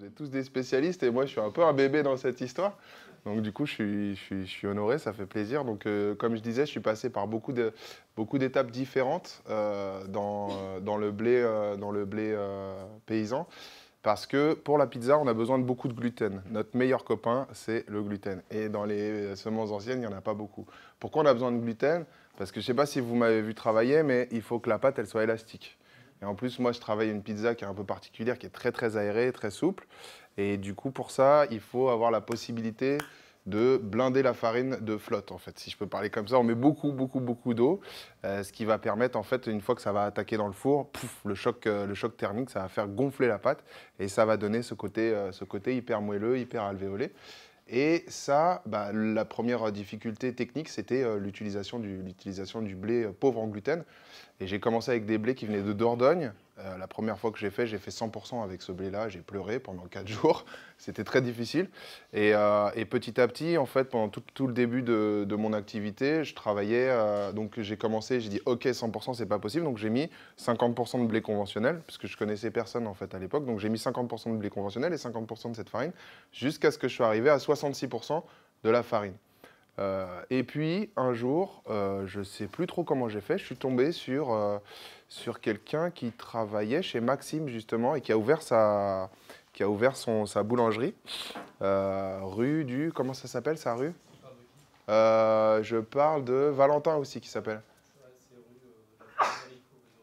Vous êtes tous des spécialistes et moi, je suis un peu un bébé dans cette histoire. Donc du coup, je suis honoré, ça fait plaisir. Donc comme je disais, je suis passé par beaucoup d'étapes différentes dans le blé paysan. Parce que pour la pizza, on a besoin de beaucoup de gluten. Notre meilleur copain, c'est le gluten. Et dans les semences anciennes, il n'y en a pas beaucoup. Pourquoi on a besoin de gluten? Parce que je ne sais pas si vous m'avez vu travailler, mais il faut que la pâte elle soit élastique. Et en plus, moi, je travaille une pizza qui est un peu particulière, qui est très très aérée, très souple. Et du coup, pour ça, il faut avoir la possibilité de blinder la farine de flotte, en fait. Si je peux parler comme ça, on met beaucoup d'eau, ce qui va permettre, en fait, une fois que ça va attaquer dans le four, pouf, le choc thermique, ça va faire gonfler la pâte et ça va donner ce côté hyper moelleux, hyper alvéolé. Et ça, bah, la première difficulté technique, c'était l'utilisation du blé pauvre en gluten. Et j'ai commencé avec des blés qui venaient de Dordogne. La première fois que j'ai fait 100% avec ce blé-là. J'ai pleuré pendant 4 jours. C'était très difficile. Et petit à petit, en fait, pendant tout le début de mon activité, je travaillais. Donc j'ai commencé, j'ai dit OK, 100%, c'est pas possible. Donc j'ai mis 50% de blé conventionnel, parce que je connaissais personne en fait à l'époque. Donc j'ai mis 50% de blé conventionnel et 50% de cette farine, jusqu'à ce que je sois arrivé à 66% de la farine. Et puis, un jour, je ne sais plus trop comment j'ai fait, je suis tombé sur quelqu'un qui travaillait chez Maxime, justement, et qui a ouvert sa boulangerie, rue du... Comment ça s'appelle, sa rue? Je parle de Valentin aussi, qui s'appelle.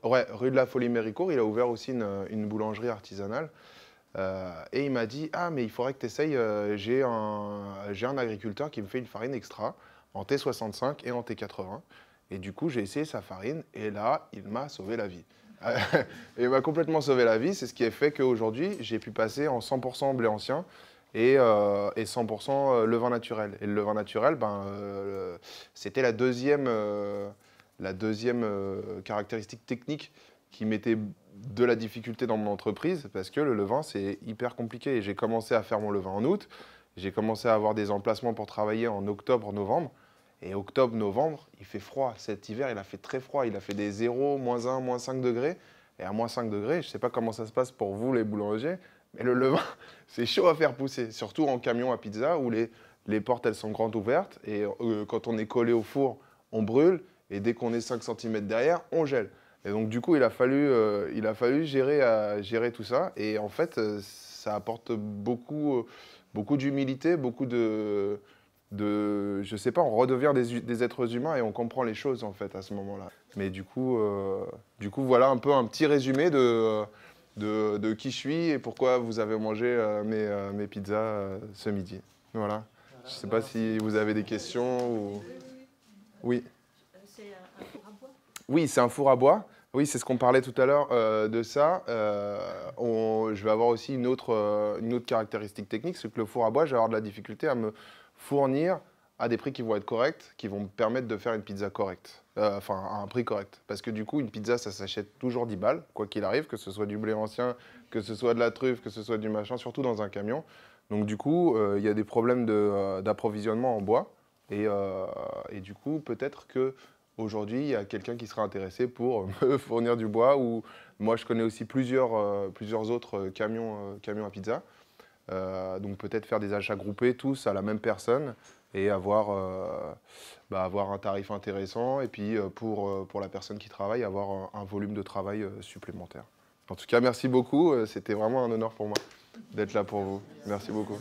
Ouais, rue de la Folie-Méricourt, il a ouvert aussi une boulangerie artisanale. Et il m'a dit, ah mais il faudrait que tu essayes, j'ai un agriculteur qui me fait une farine extra en T65 et en T80. Et du coup, j'ai essayé sa farine et là, il m'a sauvé la vie. Et il m'a complètement sauvé la vie. C'est ce qui a fait qu'aujourd'hui, j'ai pu passer en 100% blé ancien et 100% levain naturel. Et le levain naturel, ben, c'était la deuxième caractéristique technique qui mettait de la difficulté dans mon entreprise parce que le levain, c'est hyper compliqué. Et j'ai commencé à faire mon levain en août. J'ai commencé à avoir des emplacements pour travailler en octobre, novembre. Et octobre, novembre, il fait froid. Cet hiver, il a fait très froid. Il a fait des 0, -1, -5 degrés. Et à -5 degrés, je ne sais pas comment ça se passe pour vous, les boulangers, mais le levain, c'est chaud à faire pousser. Surtout en camion à pizza où les portes, elles sont grandes ouvertes. Et quand on est collé au four, on brûle. Et dès qu'on est 5 cm derrière, on gèle. Et donc, du coup, il a fallu gérer tout ça. Et en fait, ça apporte beaucoup d'humilité, je sais pas, on redevient des êtres humains et on comprend les choses, en fait, à ce moment-là. Mais du coup, voilà un peu un petit résumé de qui je suis et pourquoi vous avez mangé mes pizzas ce midi. Voilà. Je sais pas si vous avez des questions ou... Oui. C'est un four à bois? Oui, c'est un four à bois. Oui, c'est ce qu'on parlait tout à l'heure de ça. Je vais avoir aussi une autre caractéristique technique, c'est que le four à bois, je vais avoir de la difficulté à me fournir à des prix qui vont être corrects, qui vont me permettre de faire une pizza correcte, enfin à un prix correct. Parce que du coup, une pizza, ça s'achète toujours 10 balles, quoi qu'il arrive, que ce soit du blé ancien, que ce soit de la truffe, que ce soit du machin, surtout dans un camion. Donc du coup, il y a des problèmes d'approvisionnement en bois. Et du coup, peut-être que aujourd'hui, il y a quelqu'un qui sera intéressé pour me fournir du bois. Ou moi, je connais aussi plusieurs autres camions à pizza. Donc peut-être faire des achats groupés, tous à la même personne, et avoir un tarif intéressant. Et puis pour la personne qui travaille, avoir un volume de travail supplémentaire. En tout cas, merci beaucoup. C'était vraiment un honneur pour moi d'être là pour vous. Merci beaucoup.